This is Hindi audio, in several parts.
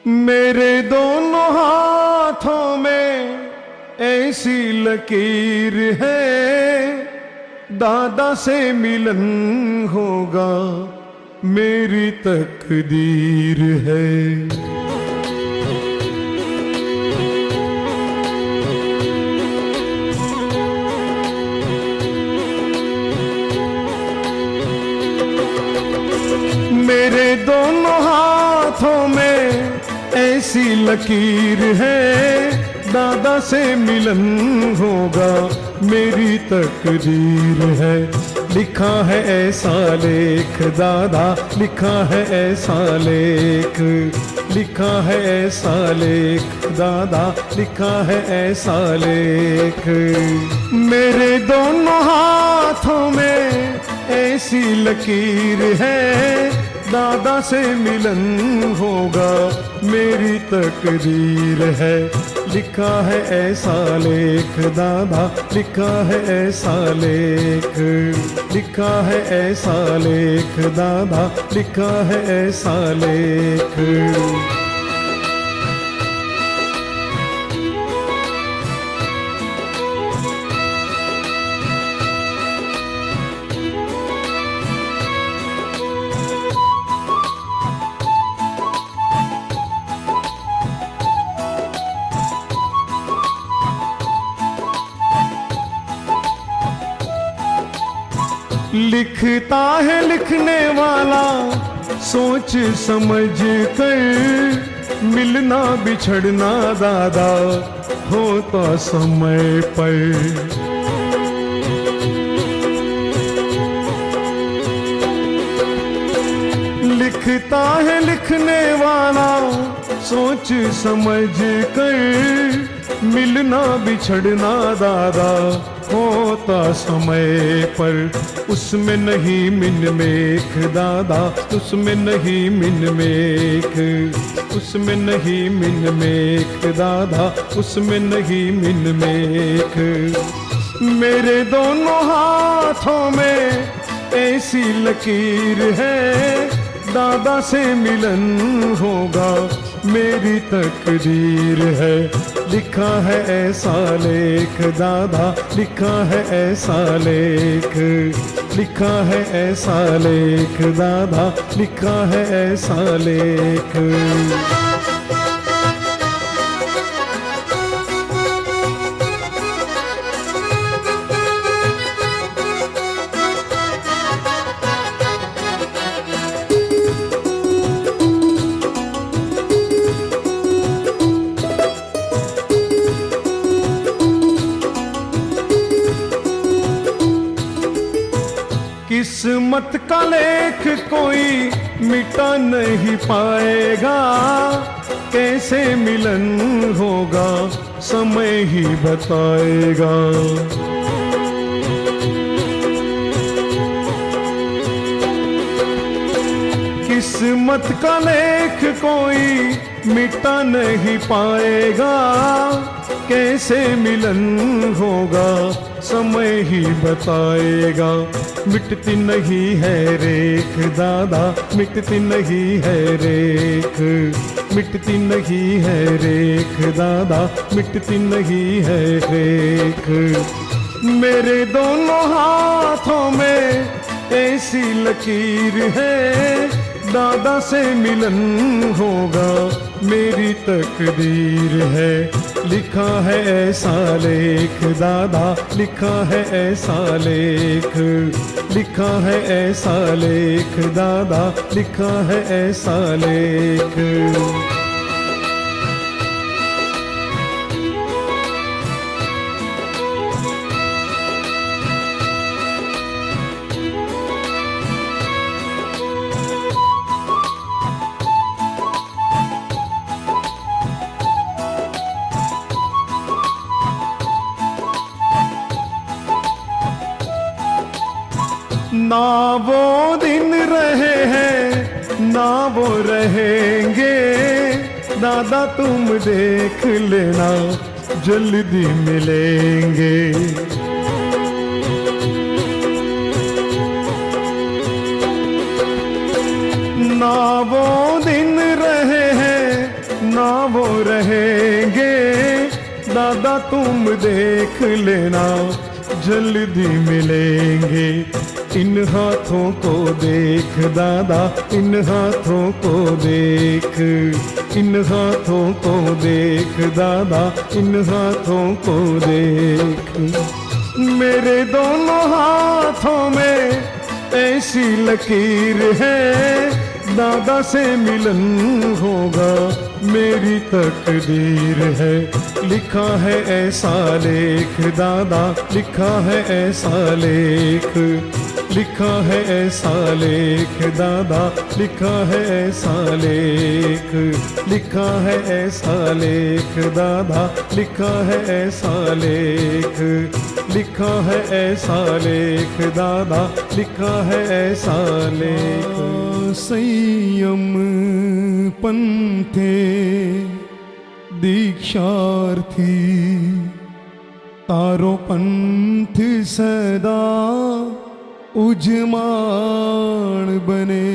मेरे दोनों हाथों में ऐसी लकीर है, दादा से मिलन होगा मेरी तकदीर है। मेरे दोनों हाथों में ऐसी लकीर है, दादा से मिलन होगा मेरी तकदीर है। लिखा है ऐसा लेख दादा, लिखा है ऐसा लेख, लिखा है ऐसा लेख दादा, लिखा है ऐसा लेख। मेरे दोनों हाथों में ऐसी लकीर है, दादा से मिलन होगा मेरी तकदीर है। लिखा है ऐसा लेख दादा, लिखा है ऐसा लेख, लिखा है ऐसा लेख दादा, लिखा है ऐसा लेख। लिखता है लिखने वाला सोच समझ कर, मिलना बिछड़ना दादा होता समय पर। लिखता है लिखने वाला सोच समझ कर, मिलना बिछड़ना दादा होता समय पर। उसमें नहीं मिन मेख दादा, उसमें नहीं मिन मेख, उसमें नहीं मिन मेख दादा, उसमें नहीं मिन मेख। मेरे दोनों हाथों में ऐसी लकीर है, दादा से मिलन होगा मेरी तकदीर है। लिखा है ऐसा लेख दादा, लिखा है ऐसा लेख, लिखा है ऐसा लेख दादा, लिखा है ऐसा लेख। किस्मत का लेख कोई मिटा नहीं पाएगा, कैसे मिलन होगा समय ही बताएगा। किस्मत का लेख कोई मिटा नहीं पाएगा, कैसे मिलन होगा समय ही बताएगा। मिटती नहीं है रेख दादा, मिटती नहीं है रेख, मिटती नहीं है रेख दादा, मिटती नहीं है रेख। मेरे दोनों हाथों में ऐसी लकीर है, दादा से मिलन होगा मेरी तकदीर है। लिखा है ऐसा लेख दादा, लिखा है ऐसा लेख, लिखा है ऐसा लेख दादा, लिखा है ऐसा लेख। ना वो दिन रहे हैं ना वो रहेंगे, दादा तुम देख लेना जल्दी मिलेंगे। ना वो दिन रहे हैं ना वो रहेंगे। दादा तुम देख लेना जल्दी मिलेंगे। इन हाथों को देख दादा, इन हाथों को देख, इन हाथों को देख दादा, इन हाथों को देख। मेरे दोनों हाथों में ऐसी लकीर है, दादा से मिलन होगा मेरी तकदीर है। लिखा है ऐसा लेख दादा, लिखा है ऐसा लेख, लिखा है ऐसा लेख दादा, लिखा है ऐसा लेख, लिखा है ऐसा लेख दादा, लिखा है ऐसा लेख, लिखा है ऐसा लेख दादा, लिखा है ऐसा लेख। संयम पंथे दीक्षार्थी, तारो पंथ सदा उजमाण बने।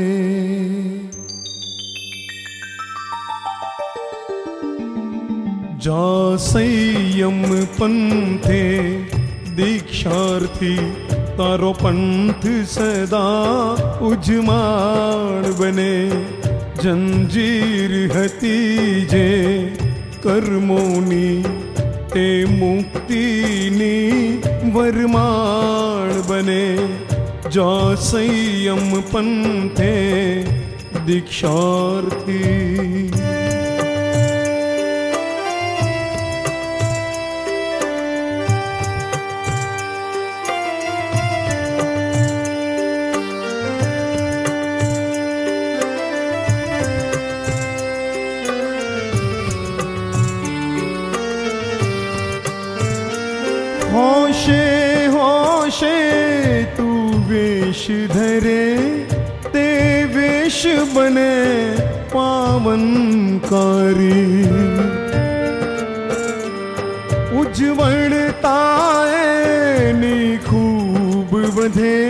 जा संयम पंथे दीक्षार्थी, तारो पंथ सदा उजमाण बने। जंजीर हती जे कर्मोनी, ते मुक्तिनी वरमाण बने। जा संयम पंथे दीक्षार्थी। होशे होशे तू वेश धरे, ते वेश बने पावनकारी। उज्जवलताए नी खूब बधे,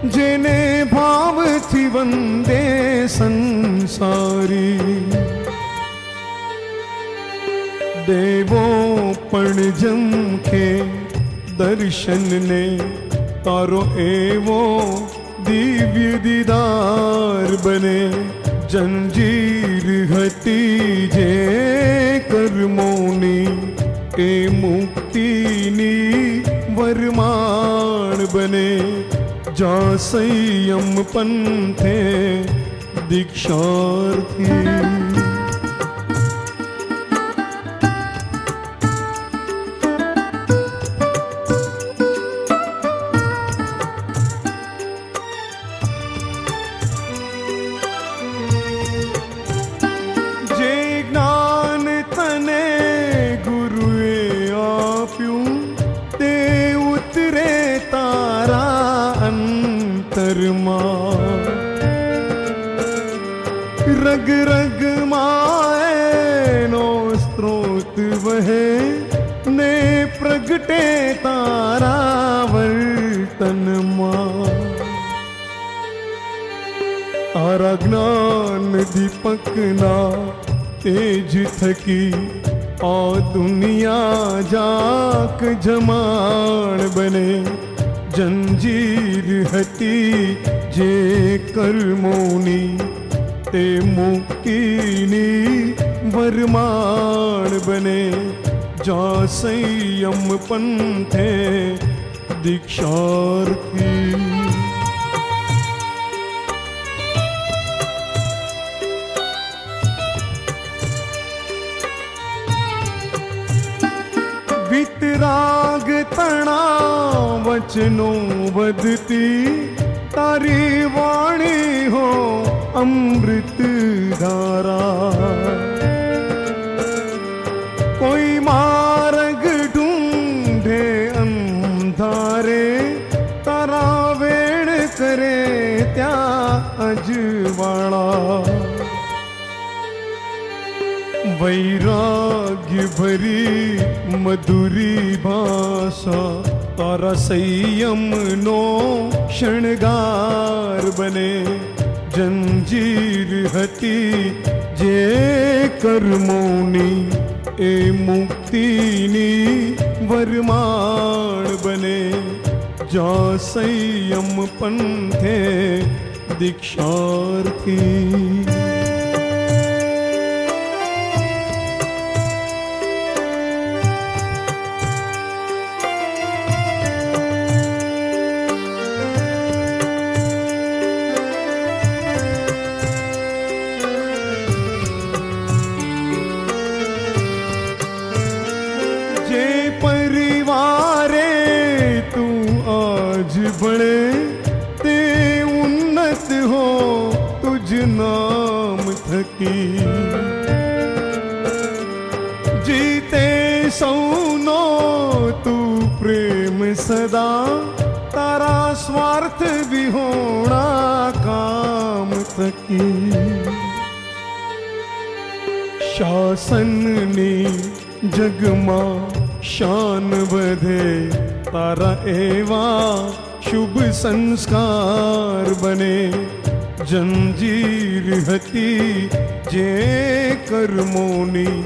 जेने भाव थी वंदे संसारी। देवो पण जमके दर्शन ने, तारो एवो दिव्य दीदार बने। जंजीर हती जे कर्मोनी, ते मुक्तिनी वरमाण बने। जा संयम पंथे दीक्षार्थी। रग रग माए नो स्त्रोत वहे, ने प्रगटे तारा वर्तन मां। तारा ज्ञान दीपक ना तेज थकी, आ दुनिया जाक जमाण बने। जंजीर हती जे कर्मोनी, ते मुक्तिनी वरमाण बने। जा संयम पंथे दीक्षार्थी। वितराग तना वचनों वदती, तारी वाणी हो अमृत धारा। कोई मार्ग ढूंढे अंधारे, तारा वेण करे त्या अजवाड़ा। वैराग्य भरी मधुरी भाषा, तारा संयम नो शृंगार बने। જંજીર હતી જે કર્મોની એ મુક્તિની વરમાળ બને જા સંયમ પંથે દીક્ષાર્થી बड़े ते उन्नत हो तुझ नाम थकी जीते सौनो तू प्रेम सदा तारा स्वार्थ विहोणा काम थकी શાસનની જગમાં શાન વધે તારા એવા શુભ સંસ્કાર બને જંજીર હતી જે કર્મોની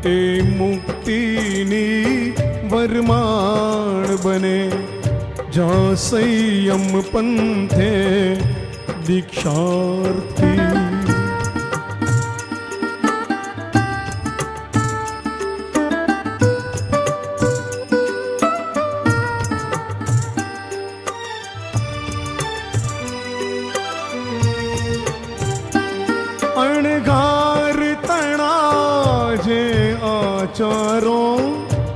એ મુક્તિની વરમાળ બને જા સંયમ પંથે દીક્ષાર્થી ચારો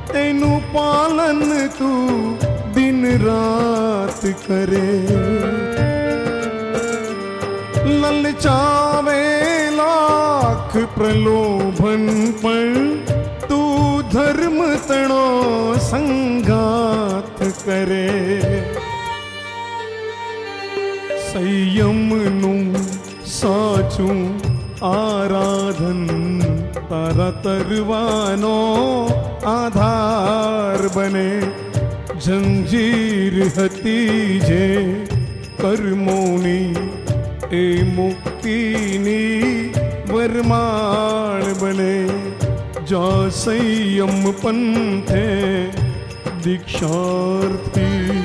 તેનું પાલન તું દિન રાત કરે લલચાવે લાખ પ્રલોભન પણ તું ધર્મ તણો સંગાત કરે સંયમનું સાચું આરાધન તારા તરવાનો આધાર બને જંજીર હતી જે કર્મોની એ મુક્તિની વરમાળ બને જા સંયમ પંથે દીક્ષાર્થી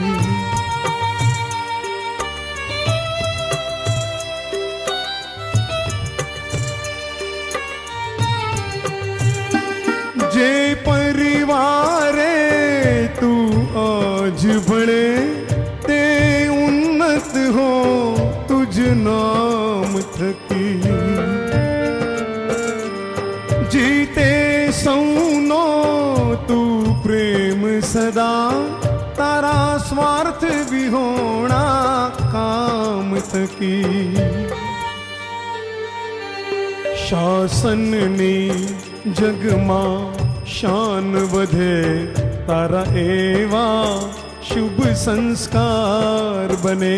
જે પરિવારે તું આજ ભળે તે ઉન્નત હો તુજ નામ થકી જીતે સૌનો તું પ્રેમ સદા તારા સ્વાર્થ વિહોણા કામ થકી શાસનની જગમાં શાન વધે તારા એવા શુભ સંસ્કાર બને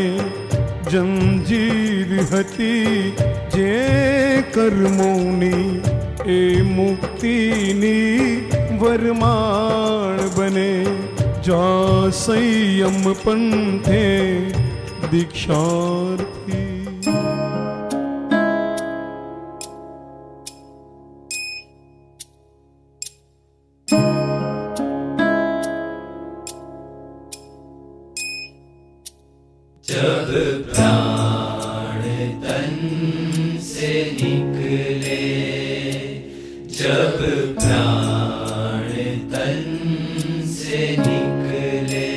જંજીર હતી જે કર્મોની એ મુક્તિની વરમાળ બને જા સંયમ પંથે દીક્ષાર્થી जब प्राण तन से निकले जब प्राण तन से निकले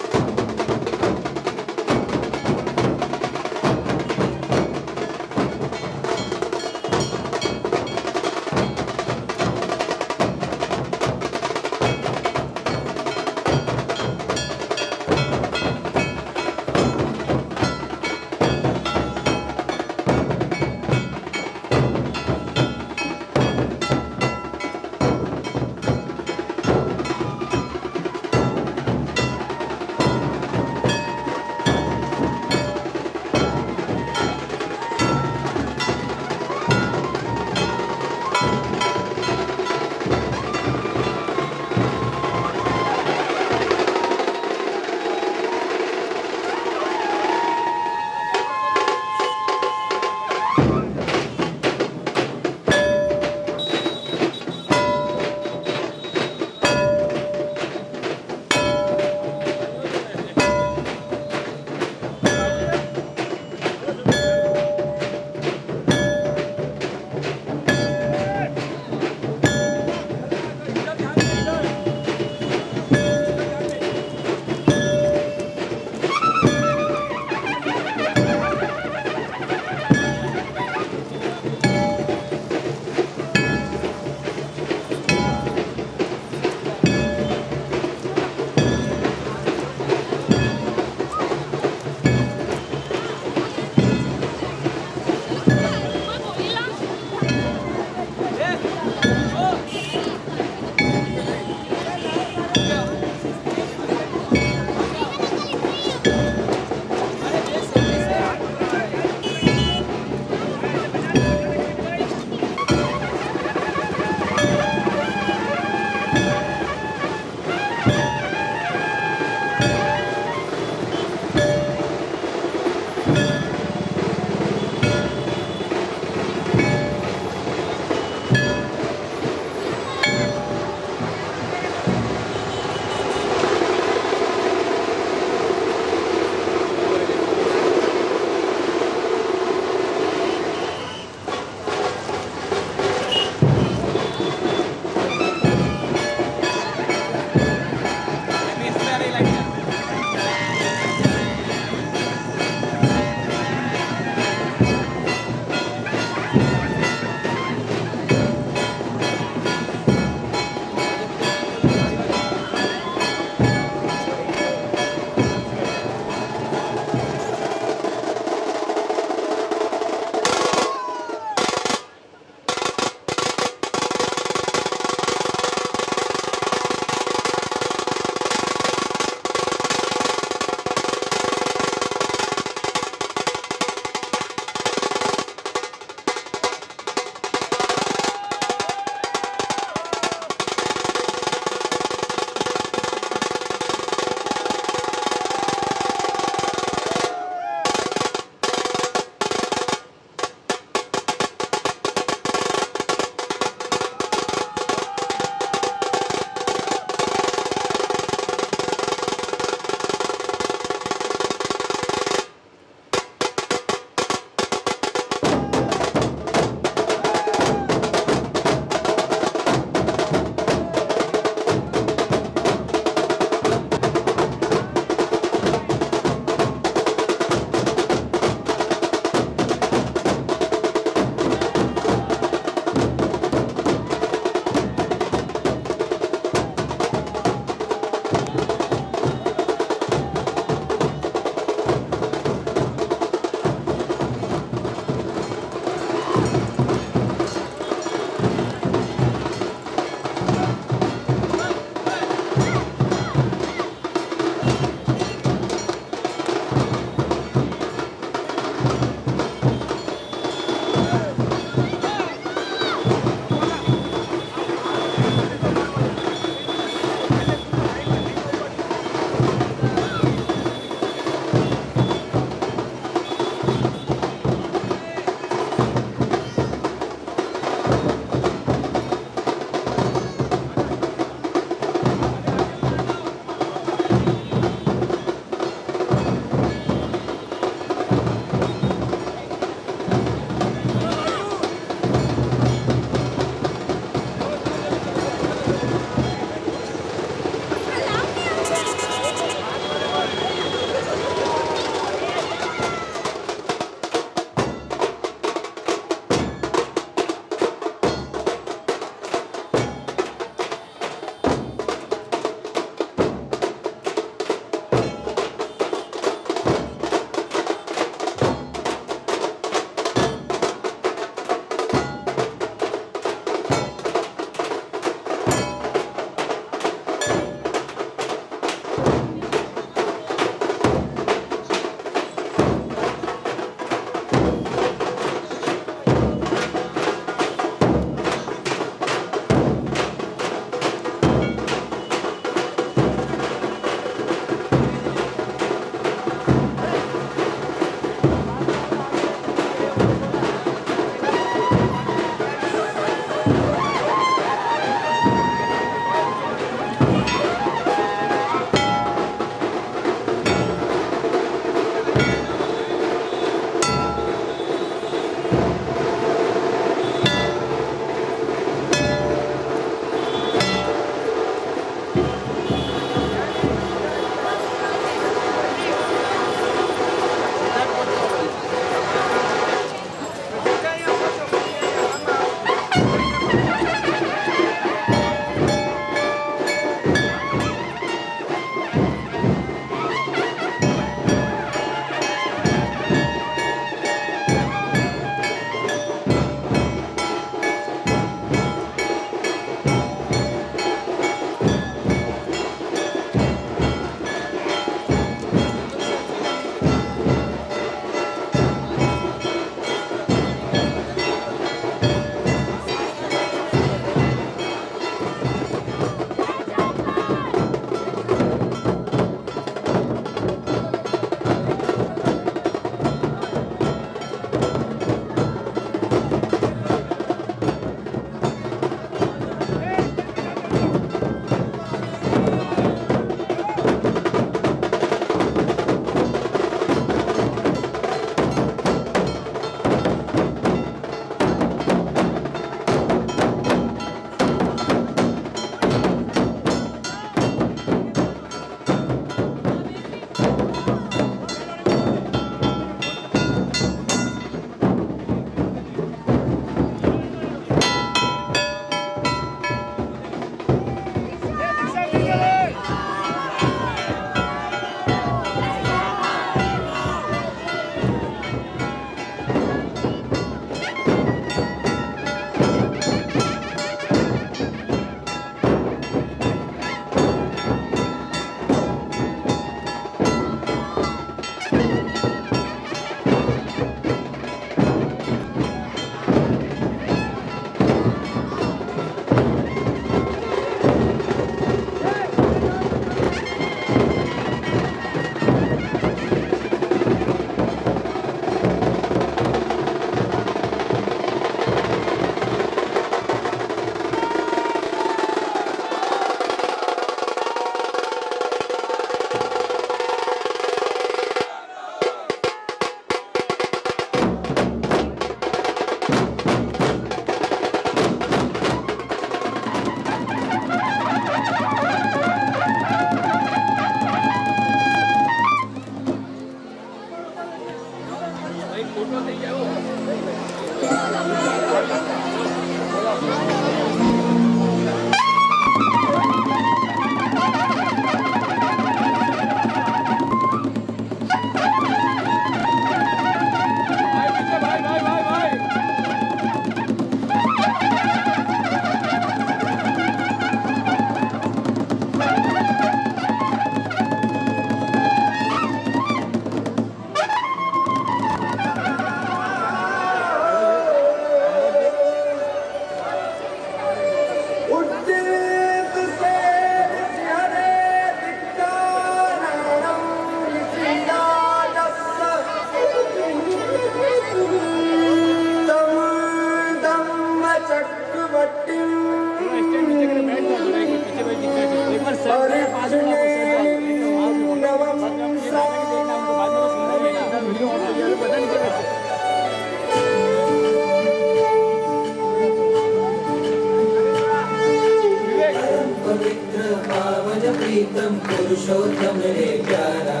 पवित्र पावन प्रीतम पुरुषोत्तम रे प्यारा।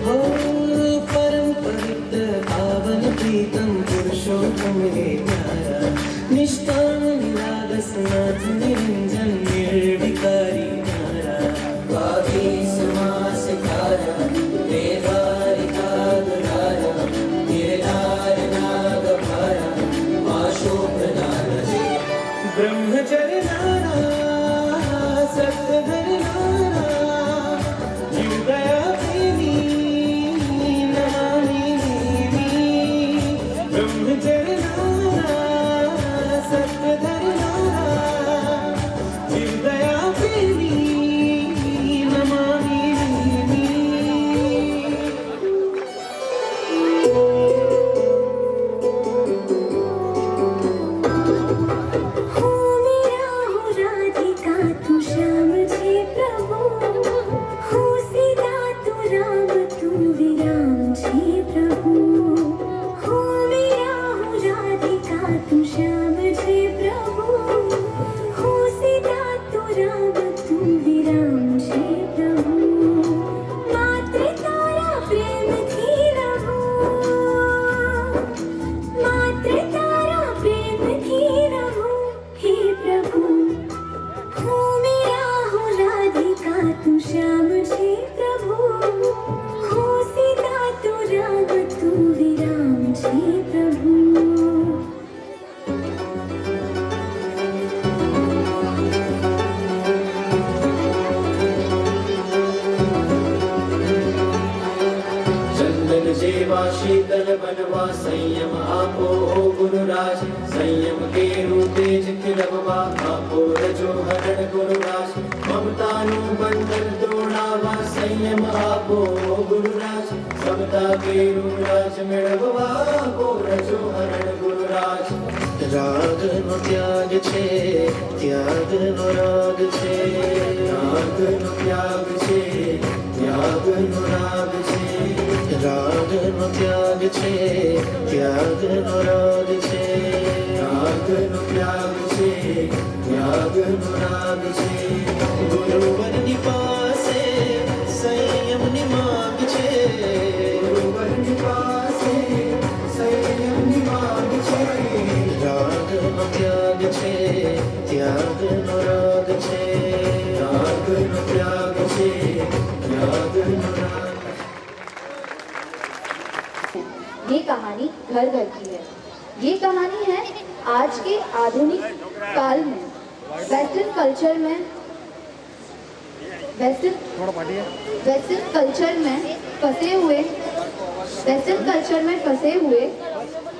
हो परम पवित्र पावन प्रीतम पुरुषोत्तम रे प्यारा। निष्काम निरागस नाथ निरंजन निर्विकारी न्यारा। बाईस मास खारा वेदारिका दुलारा। गिरनार नाग भारा माशो प्रदान जी। ब्रह्मचर्य नारा सत्यधर नारा। जीव दया प्रेमी नमामि देवी। ब्रह्मचर्य नारा सत्यधर नारा। जीव दया प्रेमी नमामि देवी। हो मेरा हो राधिका तू श्याम जी प्रभु। हो सीता तू राम तू विराम जी प्रभु। हो मेरा हो राधिका तू श्याम जी प्रभु। हो सीता तू राम तू विराम जी प्रभु। मात्र तारा प्रेम थी रहो। मात्र तारा प्रेम थी रहो हे प्रभु। हो मेरा हो राधिका तू श्याम जी प्रभु। हो सीता तू राम तू विराम जी प्रभु। चंदन जेवा शीतल बनवा संयम आपो ओ गुरुराज। संयम के तेज खिलवा आपो रजो हरण गुरुराज। ममतानु बंधन तोड़ावा संयम आपो ओ गुरुराज। समता के राज मेळवा आपो रजो हरण गुरुराज। राग नो त्याग छे त्याग नो राग छे। राग नो त्याग छे त्याग नो राग छे। राग नो त्याग छे त्याग नो राग छे। राग नो त्याग छे त्याग नो राग छे। गुरुवर नि पासे संयम नि मांग छे। गुरुवर नि पासे संयम नि मांग छे। राग नो त्याग छे त्याग नो राग छे। राग नो त्याग छे त्याग नो राग। ये कहानी घर घर की है। ये कहानी है आज के आधुनिक काल में वेस्टर्न कल्चर में फंसे हुए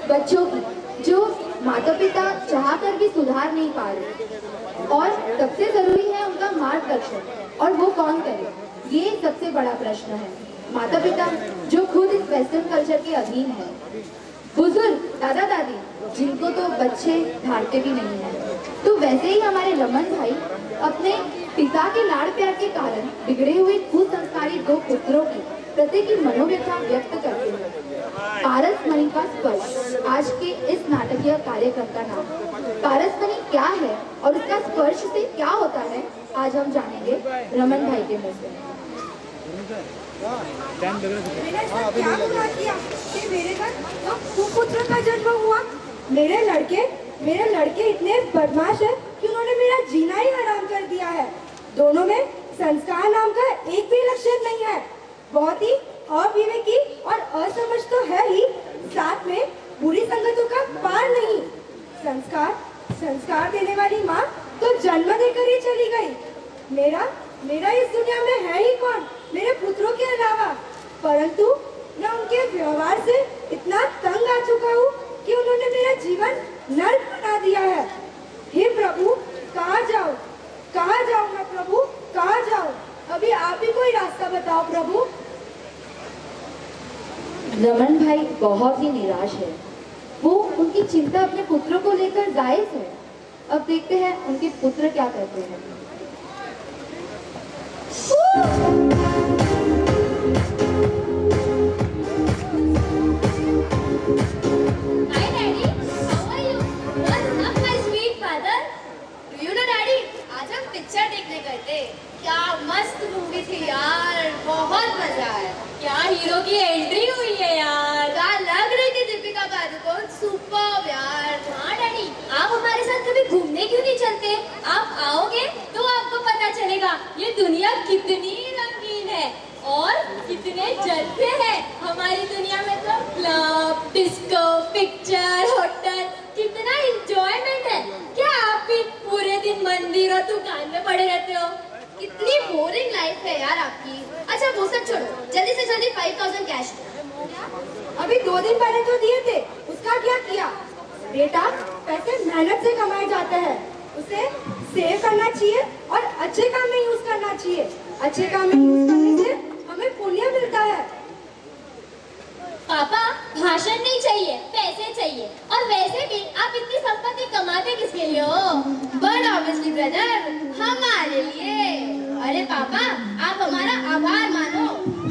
बच्चों की, जो माता पिता चाह कर भी सुधार नहीं पा रहे। और सबसे जरूरी है उनका मार्गदर्शन, और वो कौन करे, ये सबसे बड़ा प्रश्न है। माता पिता जो खुद इस वेस्टर्न कल्चर के अधीन है, बुजुर्ग दादा दादी जिनको तो बच्चे ढांढते भी नहीं है। तो वैसे ही हमारे रमन भाई अपने पिता के लाड़ प्यार के कारण बिगड़े हुए कुसंस्कारी दो पुत्रों की प्रति की मनोव्यथा व्यक्त करते हैं। पारसमणि का स्पर्श आज के इस नाटकीय कार्यक्रम का नाम। पारसमणि क्या है और उसका स्पर्श से क्या होता है, आज हम जानेंगे रमन भाई के मुंह से। मैंने ऐसा क्या गुनाह किया कि मेरे घर कुपुत्र का जन्म हुआ। मेरे लड़के इतने बदमाश हैं कि उन्होंने मेरा जीना ही हराम कर दिया है। दोनों में संस्कार नाम का एक भी लक्षण नहीं है। बहुत ही अविवेकी और असमझ तो है ही, साथ में बुरी संगतों का पार नहीं। संस्कार देने वाली माँ तो जन्म देकर ही चली गई। मेरा इस दुनिया में है ही कौन मेरे पुत्रों के अलावा। परंतु मैं उनके व्यवहार से इतना तंग आ चुका हूँ कि उन्होंने मेरा जीवन नर्क बना दिया है। हे प्रभु, कहाँ जाऊँ मैं प्रभु, कहाँ जाऊँ? अभी आप ही कोई रास्ता बताओ प्रभु। रमन भाई बहुत ही निराश है। वो उनकी चिंता अपने पुत्रों को लेकर जायज है। अब देखते हैं उनके पुत्र क्या कहते हैं। Hi Daddy, how are you? क्या मस्त मूवी थी यार, बहुत मजा आया। क्या हीरो की एंट्री हुई है यार, क्या लग रही थी दीपिका पादुकोण, सुपर्ब यार। हाँ डैडी, आप हमारे साथ कभी घूमने क्यों नहीं चलते? आप आओगे तो आपको पता चलेगा ये दुनिया कितनी रंगीन है और कितने जलते हैं। हमारी दुनिया में तो क्लब, डिस्को, पिक्चर, होटल, कितना एंजॉयमेंट है। क्या आप भी पूरे दिन मंदिर और दुकान में पड़े रहते हो? कितनी बोरिंग लाइफ है यार आपकी। अच्छा वो सब छोड़ो, जल्दी से जल्दी 5000 कैश। अभी 2 दिन पहले तो दिए थे, उसका क्या किया? बेटा, पैसे मेहनत से कमाए जाते हैं, उसे सेव करना चाहिए और अच्छे काम में यूज करना चाहिए। अच्छे काम में यूज करने से हमें पुण्य मिलता है। पापा, भाषण नहीं चाहिए, पैसे चाहिए। और वैसे भी आप इतनी संपत्ति कमाते किसके लिए हो? बट ऑब्वियसली ब्रदर, हमारे लिए। अरे पापा, आप हमारा आभार मानो,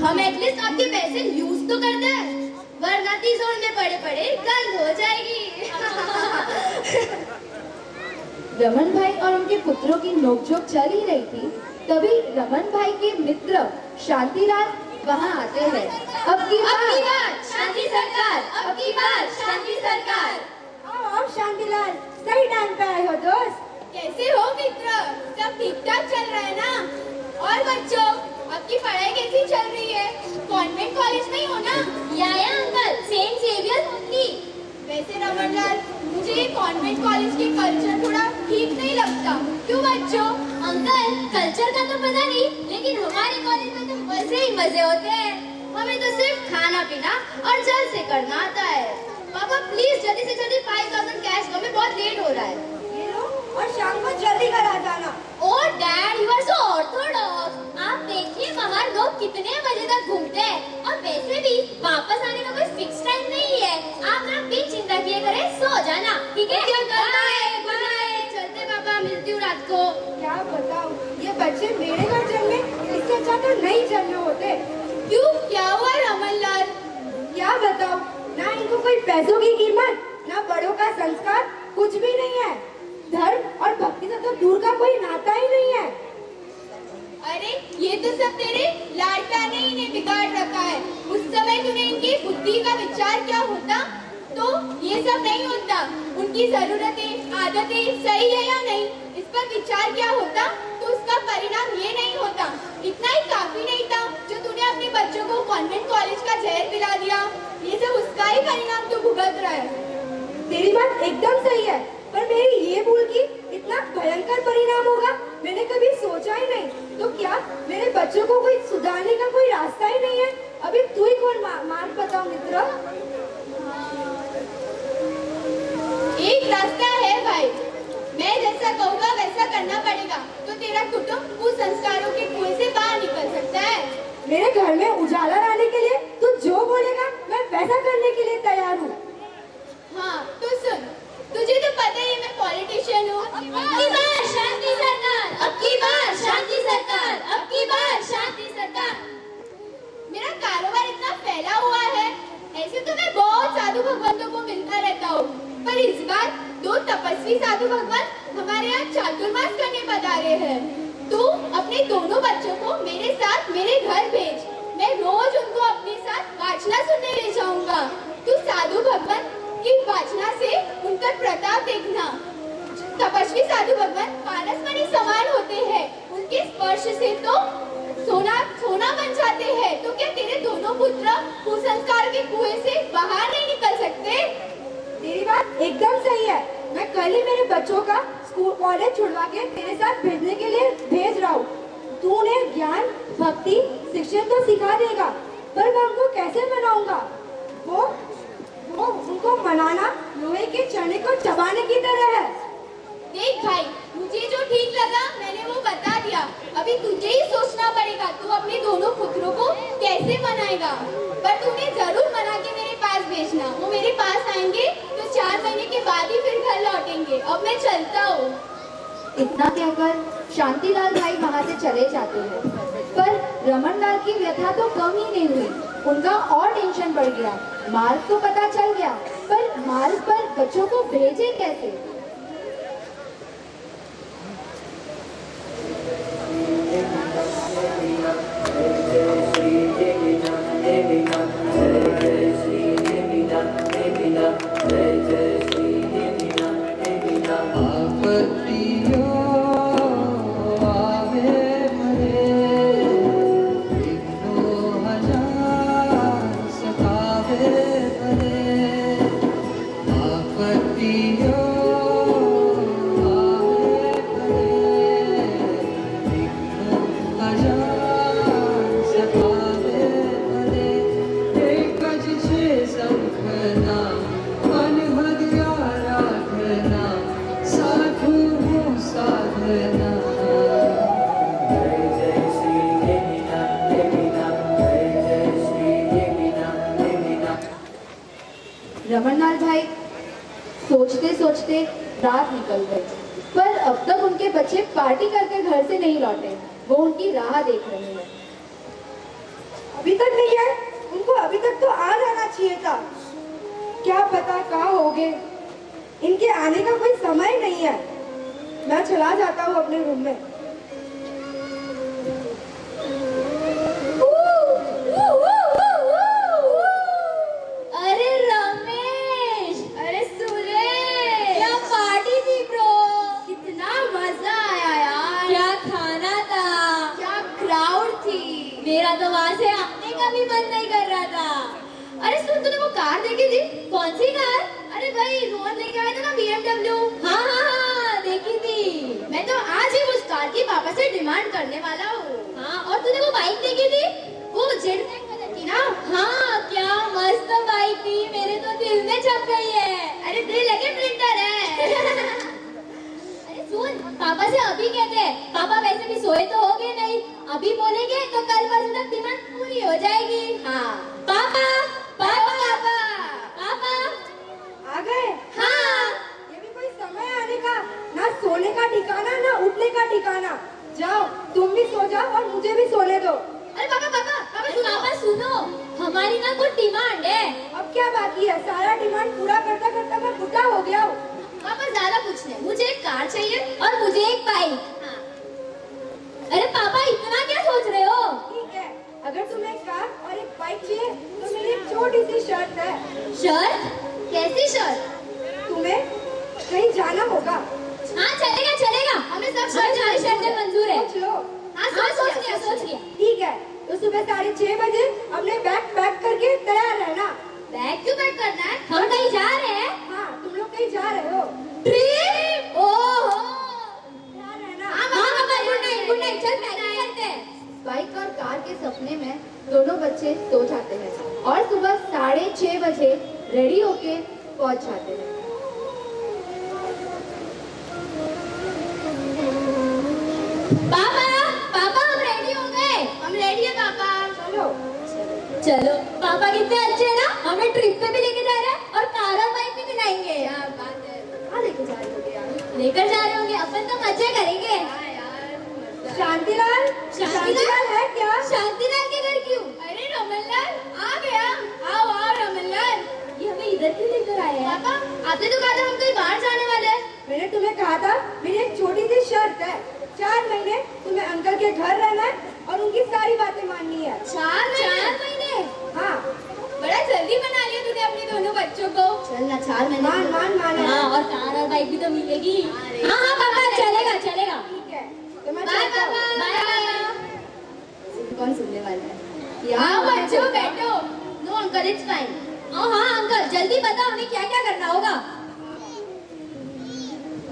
हम एटलीस्ट आपके पैसे यूज तो करते हैं, वरना तिजोर में पड़े पड़े गंद हो जाएगी। रमन भाई और उनके पुत्रों की नोकझोंक चल ही रही थी, तभी रमन भाई के मित्र शांतिलाल वहाँ आते हैं। अब की बार शांति सरकार, अब की बार शांति सरकार। आओ शांतिलाल, सही टाइम पे आए हो दोस्त। कैसे हो मित्र? सब ठीक ठाक चल रहा है ना? और बच्चों, आपकी पढ़ाई कैसी चल रही है? कॉन्वेंट कॉलेज में ही हो ना? या अंकल, सेंट जेवियर होती। वैसे रमनलाल, मुझे ये कॉन्वेंट कॉलेज के कल्चर थोड़ा ठीक नहीं लगता। क्यों बच्चों? अंकल, कल्चर का तो पता नहीं, लेकिन हमारे कॉलेज में तो मजे ही मजे होते हैं। हमें तो सिर्फ खाना पीना और जल्द से करना आता है। पापा प्लीज जल्दी से जल्दी 5000 कैश दो, हमें बहुत लेट हो रहा है। ये लो, और शाम को जल्दी घर आ जाना। Oh dad, you are so orthodox. आप देखिए बाहर लोग कितने बजे तक घूमते हैं, और वैसे भी वापस आने का कोई फिक्स टाइम नहीं है। आप ना बिन चिंता किए करे सो जाना, ठीक है? गुड नाइट, चलते पापा, मिलती हूँ रात को। क्या बताऊं, ये बच्चे मेरे घर जन्मे, इससे अच्छा तो नहीं जन्मे होते। क्यों, क्या हुआ रमनलाल? क्या बताऊं, ना इनको कोई पैसों की कीमत, ना बड़ों का संस्कार, कुछ भी नहीं है। धर्म और भक्ति से तो दूर का कोई नाता ही नहीं है। अरे ये तो सब तेरे लाडला ने इन्हें बिगाड़ रखा है। उस समय तूने इनकी बुद्धि का विचार क्या होता तो ये सब नहीं होता। उनकी जरूरतें, आदतें सही है या नहीं, इस पर विचार क्या होता तो उसका परिणाम ये नहीं होता। इतना ही काफी नहीं था जो तूने अपने बच्चों को कॉन्वेंट कॉलेज का जहर पिला दिया। ये सब उसका ही परिणाम तू भुगत रहा है। तेरी बात एकदम सही है, पर मेरी ये भूल की इतना भयंकर परिणाम होगा मैंने कभी सोचा ही नहीं। तो क्या मेरे बच्चों को कोई सुधारने का कोई रास्ता ही नहीं है? अभी तू ही कौन मार्ग बताओ मित्र। एक रास्ता है भाई, मैं जैसा कहूँगा वैसा करना पड़ेगा तो तेरा कुटुंब कुसंस्कारों के कुएं से बाहर निकल सकता है। मेरे घर में उजाला लाने के लिए तू जो बोलेगा मैं वैसा करने के लिए तैयार हूँ। हाँ तो सुन, तुझे तो पता ही है मैं पॉलिटिशियन हूँ। अब की बार शांति सरकार, अब की बार शांति सरकार, अब की बार शांति सरकार। मेरा कारोबार इतना फैला हुआ है, ऐसे तो मैं बहुत साधु भगवंतों को मिलता रहता हूँ, पर इस बार 2 तपस्वी साधु भगवान हमारे यहाँ चातुर्मास करने पधारे हैं। तू अपने दोनों बच्चों को मेरे साथ मेरे घर भेज, मैं रोज उनको अपने साथ वाचना सुनने ले जाऊंगा। तू साधु भगवान की वाचना से उनका प्रताप देखना। तपस्वी साधु भगवान पारसमणि समान होते हैं, उनके स्पर्श से तो सोना सोना बन जाते हैं। तो क्या तेरे दोनों पुत्र कुसंस्कार के कुएं से बाहर नहीं निकल सकते? तेरी बात एकदम सही है, मैं कल ही मेरे बच्चों का स्कूल कॉलेज छुड़वा के तेरे साथ भेजने के लिए भेज रहा हूँ। तू उन्हें ज्ञान, भक्ति, शिक्षण तो सिखा देगा, पर मैं उनको कैसे मनाऊंगा? वो उनको मनाना लोहे के चने को चबाने की तरह है। देख भाई, मुझे जो ठीक लगा मैंने वो बता दिया, अभी तुझे ही सोचना पड़ेगा तू अपने दोनों पुत्रों को कैसे मनाएगा। पर तूने जरूर मना के मेरे पास भेजना, वो मेरे पास आएंगे तो 4 महीने के बाद ही फिर घर लौटेंगे। अब मैं चलता हूँ। इतना कहकर शांतिलाल भाई वहाँ से चले जाते हैं, पर रमनलाल की व्यथा तो कम ही नहीं हुई, उनका और टेंशन बढ़ गया। मार्ग तो पता चल गया, पर मार्ग पर बच्चों को भेजे कैसे? सोचते रात निकल गई। पर अब तक उनके बच्चे पार्टी करके घर से नहीं लौटे। वो उनकी राह देख रहे हैं। अभी तक नहीं है? उनको अभी तक तो आ जाना चाहिए था। क्या पता कहाँ होंगे? इनके आने का कोई समय नहीं है। मैं चला जाता हूँ अपने रूम में। अरे रमेश, अरे सुरेश, क्या पार्टी थी ब्रो। कितना मजा आया यार। क्या खाना था, क्या क्राउड थी। मेरा तो वहां से आने का भी मन नहीं कर रहा था। अरे सुन, तूने वो कार देखी थी? कौन सी कार? अरे भाई रोहन लेके आया था ना BMW। हाँ हाँ हाँ देखी थी। मैं तो आज ही उस कार की पापा से डिमांड करने वाला हूँ। हाँ, और तूने वो बाइक देखी थी? वो जेड ब्लैक कलर की ना? हाँ, क्या मस्त बाइक थी। मेरे तो दिल में छप गई है। अरे दिल लगे प्रिंटर है। अरे सुन, पापा से अभी कहते हैं। पापा वैसे भी सोए तो होंगे नहीं। अभी बोलेंगे तो कल परसों तक डिमांड पूरी हो जाएगी। हाँ पापा, पापा, पापा, पापा आ गए? हाँ। ये भी कोई समय आने का? ना सोने का ठिकाना, ना उठने का ठिकाना। जाओ, तुम भी सो जाओ और मुझे भी सोने दो। अरे पापा, पापा, पापा सुनो। पापा सुनो, हमारी ना कुछ डिमांड है। अब क्या बाकी है? सारा डिमांड पूरा करता करता मैं बुढ़ा हो गया हूँ। पापा ज्यादा कुछ नहीं, मुझे एक कार चाहिए और मुझे एक बाइक। हाँ। अरे पापा इतना क्या सोच रहे हो? ठीक है, अगर तुम्हें एक कार और एक बाइक चाहिए तो मेरी एक छोटी सी शर्त है। शर्त? कैसी शर्त? तुम्हें कहीं जाना होगा। हाँ चलेगा चलेगा, हमें सब शर्तें मंजूर है। सोच लो। हाँ सोच लिया, सोच लिया। ठीक है, तो सुबह 6:30 बजे अपने बैग पैक करके तैयार रहना। बैग क्यों पैक करना है? हम कहीं जा रहे हैं। हाँ, तुम लोग कहीं जा रहे हो। ट्रिप? ओहो। तैयार रहना। हाँ पापा, गुड नाइट, गुड नाइट। चल पैकिंग करते हैं। बाइक और कार के सपने में दोनों बच्चे सो जाते हैं और सुबह 6:30 बजे रेडी होके पहुंच जाते हैं। पापा, पापा हम रेडी हो गए। हम रेडी है पापा। चलो। चलो, पापा कितने अच्छे हैं ना, हमें ट्रिप पे भी लेके जा रहे हैं और कार और बाइक भी दिलाएंगे। यार बात है। कहाँ लेके जा रहे होगे यार? लेकर जा रहे होंगे, अपन तो मजे करेंगे। शांतिलाल, शांतिलाल है क्या? शांतिलाल के घर क्यों? अरे रमनलाल आ गया। आओ आओ रमनलाल, ये हमें इधर क्यों लेकर आए हैं? पापा आते तो कहा था हम कहीं बाहर जाने वाले हैं। मैंने तुम्हें कहा था, मेरी एक छोटी सी शर्त है। 4 महीने तुम्हें अंकल के घर रहना है और उनकी सारी बातें माननी है। 4 महीने? हाँ। बड़ा जल्दी बना लिया तूने अपने दोनों बच्चों को। चल ना, 4 महीने। मान मान मान। हाँ, और कार और बाइक भी तो मिलेगी। हाँ हाँ पापा, चलेगा चलेगा। ठीक है, तो मैं बाय चलता हूँ। पापा, बाय। कौन सुनने वाला है? हाँ बच्चों बैठो। No uncle, it's fine. हाँ अंकल, जल्दी बताओ हमें क्या क्या करना होगा।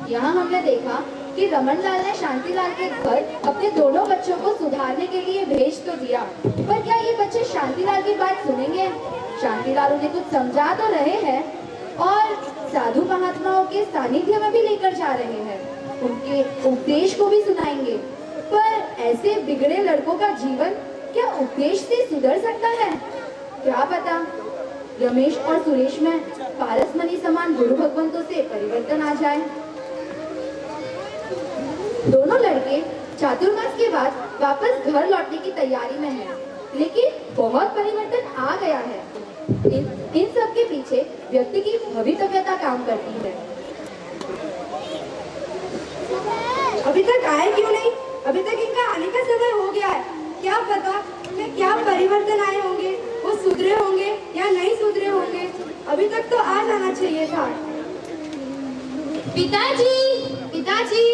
यहाँ हमने देखा कि रमनलाल ने शांतिलाल के घर अपने दोनों बच्चों को सुधारने के लिए भेज तो दिया, पर क्या ये बच्चे शांतिलाल की बात सुनेंगे? शांतिलाल उन्हें कुछ समझा तो रहे हैं और साधु महात्माओं के सानिध्य में भी लेकर जा रहे हैं, उनके उपदेश को भी सुनाएंगे। पर ऐसे बिगड़े लड़कों का जीवन क्या उपदेश से सुधर सकता है? क्या पता रमेश और सुरेश में पारसमणि समान गुरु भगवंतों से परिवर्तन आ जाए। दोनों लड़के चातुर्मास के बाद वापस घर लौटने की तैयारी में हैं, लेकिन बहुत परिवर्तन आ गया है। इन सब के पीछे व्यक्ति की भवितव्यता काम करती है। अभी तक आए क्यों नहीं? अभी तक इनका आने का समय हो गया है। क्या पता में क्या परिवर्तन आए होंगे, वो सुधरे होंगे या नहीं सुधरे होंगे। अभी तक तो आ जाना चाहिए था। पिताजी, पिताजी।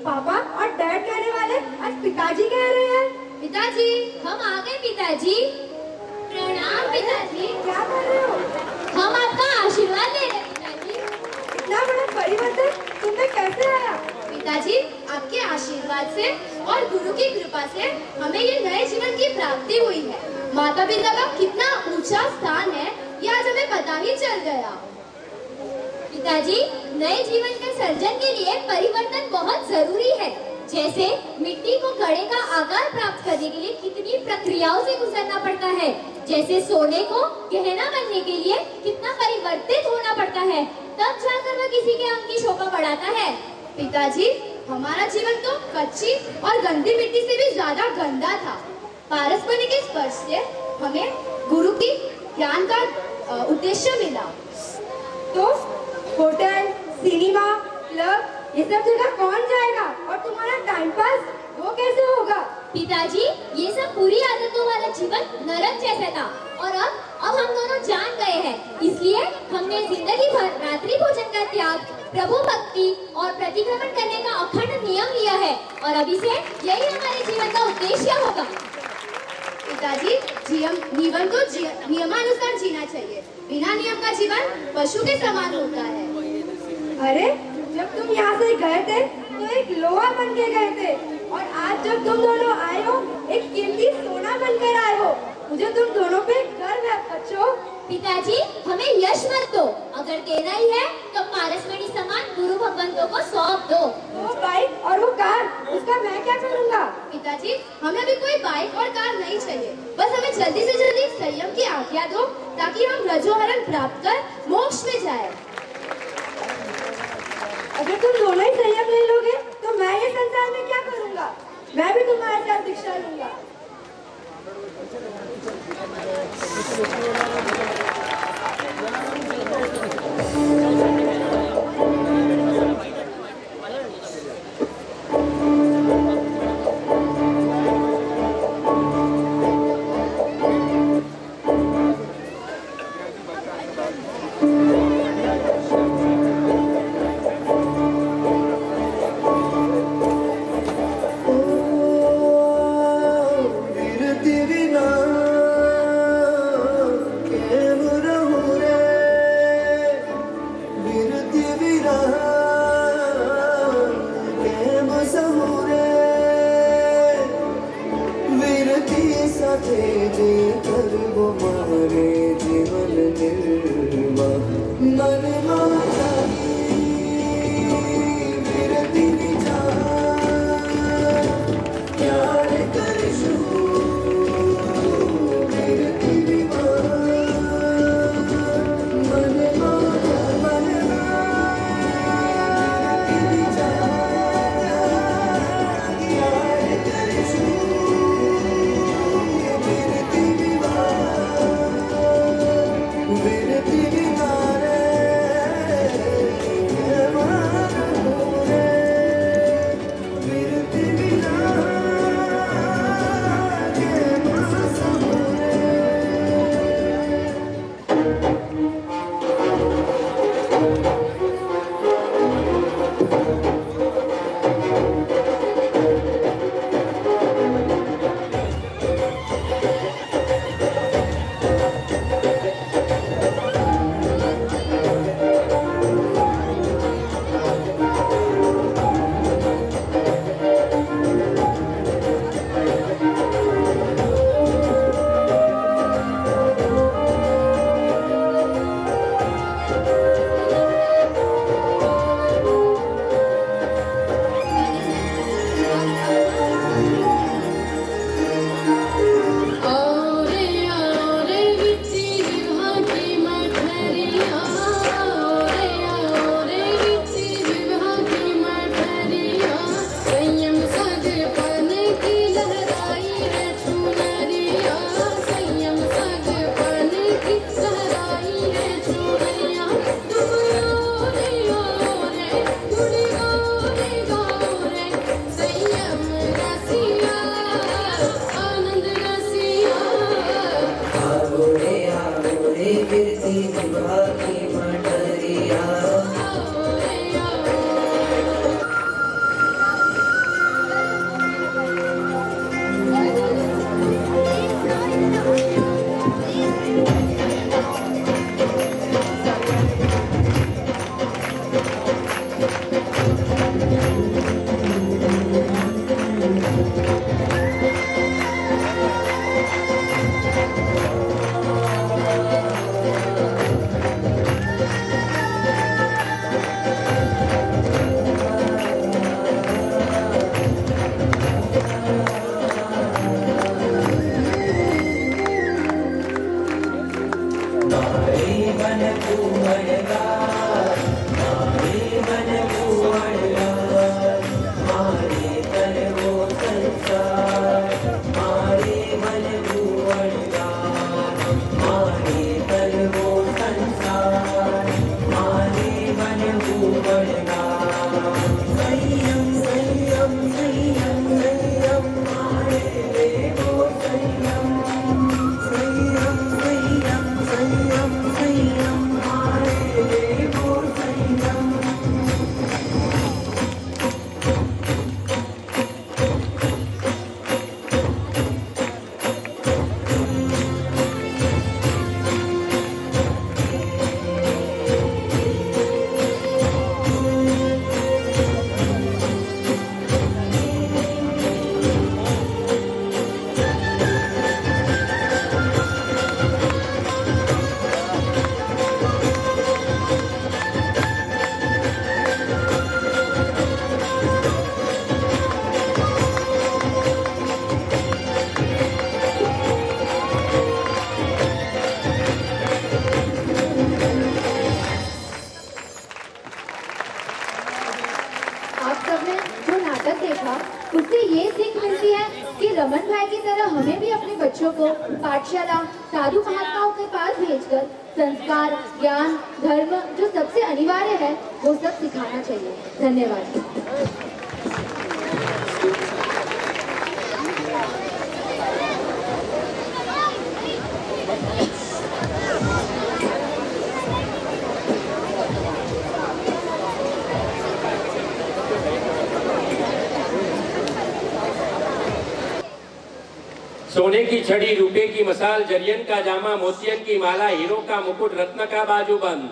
पापा और डैड कहने वाले आज पिताजी कह रहे हैं। पिताजी हम आ गए। पिताजी प्रणाम। पिताजी क्या कर रहे हो? हम आपका आशीर्वाद ले रहे हैं। पिताजी इतना बड़ा परिवर्तन तुम्हें कैसे आया? पिताजी आपके आशीर्वाद से और गुरु की कृपा से हमें ये नए जीवन की प्राप्ति हुई है। माता पिता का कितना ऊंचा स्थान है ये आज हमें पता ही चल गया। पिताजी नए जीवन के सर्जन के लिए परिवर्तन बहुत जरूरी है। जैसे मिट्टी को घड़े का आकार प्राप्त करने के लिए कितनी प्रक्रियाओं से गुजरना पड़ता है, जैसे सोने को गहना बनने के लिए कितना परिवर्तित होना पड़ता है, तब जाकर वह किसी के अंग की शोभा बढ़ाता है। पिताजी, हमारा जीवन तो कच्ची और गंदी मिट्टी से भी ज्यादा गंदा था। पारस्परिक स्पर्श से हमें गुरु की ज्ञान का उद्देश्य मिला। तो होटल, सिनेमा, क्लब ये सब जगह कौन जाएगा और तुम्हारा टाइम पास वो कैसे होगा? पिताजी, ये सब पूरी आदतों वाला जीवन नरक जैसा था और अब हम दोनों जान गए हैं। इसलिए हमने जिंदगी भर रात्रि भोजन का त्याग, प्रभु भक्ति और प्रतिक्रमण करने का अखंड नियम लिया है और अभी से यही हमारे जीवन का उद्देश्य होगा। पिताजी, जीवन को नियमानुसार जीना चाहिए। बिना नियम का जीवन पशु के समान होता है। अरे जब तुम यहाँ से गए थे तो एक लोहा बन के गए थे और आज जब तुम दोनों आए हो एक कीमती सोना बनकर आए हो। मुझे तुम दोनों पे गर्व है बच्चों। पिताजी, हमें यश मत दो, अगर देना ही है तो पारसमणि समान गुरु भगवंतों को सौंप दो। वो बाइक और वो कार, उसका मैं क्या करूँगा? पिताजी, हमें अभी कोई बाइक और कार नहीं चाहिए। बस हमें जल्दी से जल्दी संयम की आज्ञा दो ताकि हम रजोहरण प्राप्त कर मोक्ष में जाए। अगर तुम दोनों ही संयम ले लोगे तो मैं ये संसार में क्या करूँगा? मैं भी तुम्हारे साथ दीक्षा लूंगा। बन तू बनेगा सबने जो नाटक देखा उससे ये सीख मिलती है कि रमन भाई की तरह हमें भी अपने बच्चों को पाठशाला साधु महात्माओं के पास भेजकर संस्कार, ज्ञान, धर्म जो सबसे अनिवार्य है वो सब सिखाना चाहिए। धन्यवाद। सोने की छड़ी, रुपए की मसाल, जरियन का जामा, मोतियन की माला, हीरो का मुकुट, रत्न का बाजूबंद,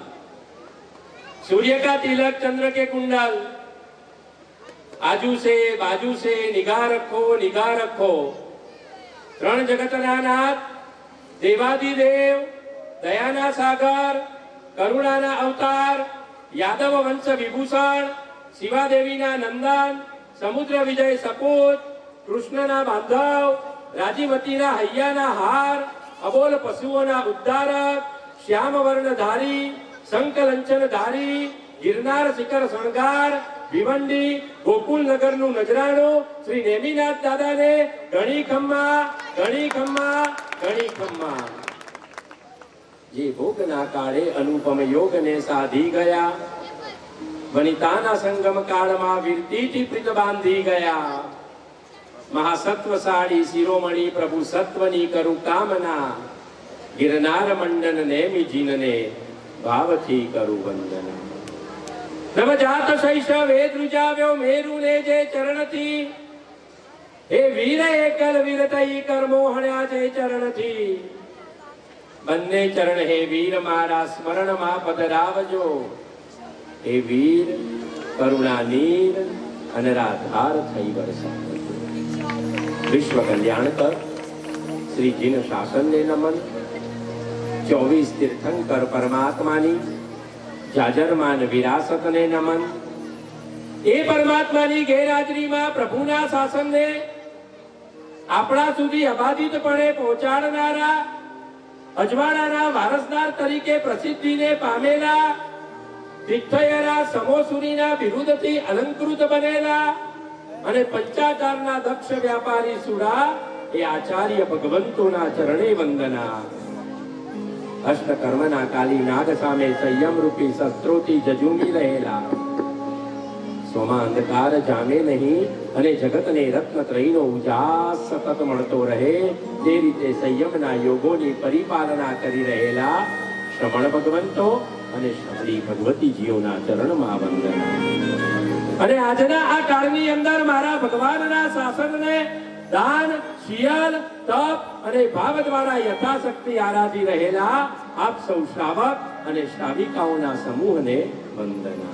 सूर्य का तिलक, चंद्र के कुंडल, आजू से बाजू से निगाह रखो, निगाह रखो। त्रण जगतना नाथ, देवादिदेव, दयाना सागर, करुणाना अवतार, यादव वंश विभूषण, शिवादेवीना नंदन, समुद्र विजय सपूत, कृष्णना बांधव, राजीमतीना हૈયાના હાર, અબોલ પશુઓના ઉદ્ધારક, શ્યામ વર્ણધારી, શંખલંચનધારી, ગિરનાર શિખર શણગાર, ભિવંડી, ગોકુલનગરનું નજરાણું શ્રી નેમિનાથ દાદાને ઘણી ખમ્મા, ઘણી ખમ્મા, ઘણી ખમ્મા। જે ભોગના કાળે અનુપમ યોગને સાધી ગયા, વનિતાના સંગમ કાળમાં વીરતીથી પ્રીત બાંધી ગયા। महासत्वशाળી शिरोमणि प्रभु सत्वनी करु कामना, गिरनार मंडन नेमि जीनने भावथी करु वंदना। नवजात शैशव वेद रुजाव्यो मेरु ने जे चरणथी, हे वीर एकल वीरतई कर मोहण्या जे चरणथी। बन्ने चरण हे वीर मारा स्मरण मा पधरावजो, हे वीर करुणा नीर अनराधार थई वरसावजो। विश्व कल्याण कर श्री जिन शासन ने नमन, 24 तीर्थंकर परमात्मानी जाजरमान विरासत ने नमन। ए परमात्मानी गैरहाजरी में प्रभुना शासन ने आपणा सुधी अबाधितपणे पहोंचाडनारा, अजवाळाना वारसदार तरीके प्रसिद्धि ने पामेला, તીર્થયરા સમોસુરીના વિરુદ્ધથી અલંકૃત બનેલા અને પંચાચારના દક્ષ વ્યાપારી સુરા એ આચાર્ય ભગવંતોના ચરણે વંદના। અષ્ટકર્મના કાલી નાગ સામે સંયમ રૂપી શસ્ત્રોથી જજુમી રહેલા, સોમાં અંધકાર જામે નહીં અને જગતને રત્નત્રયનો ઉજાસ સતત મળતો રહે તે રીતે સંયમના યોગોની પરિપાલના કરી રહેલા શ્રમણ ભગવંતો અને શબરી ભગવતીજીઓના ચરણમાં વંદના। અને આજના આ કાળની અંદર મારા ભગવાનના શાસનને દાન, શિયલ, તપ અને ભાવ દ્વારા યથાશક્તિ આરાધી રહેલા આપ સૌ શ્રાવક અને શ્રાવિકાઓના સમૂહને વંદના।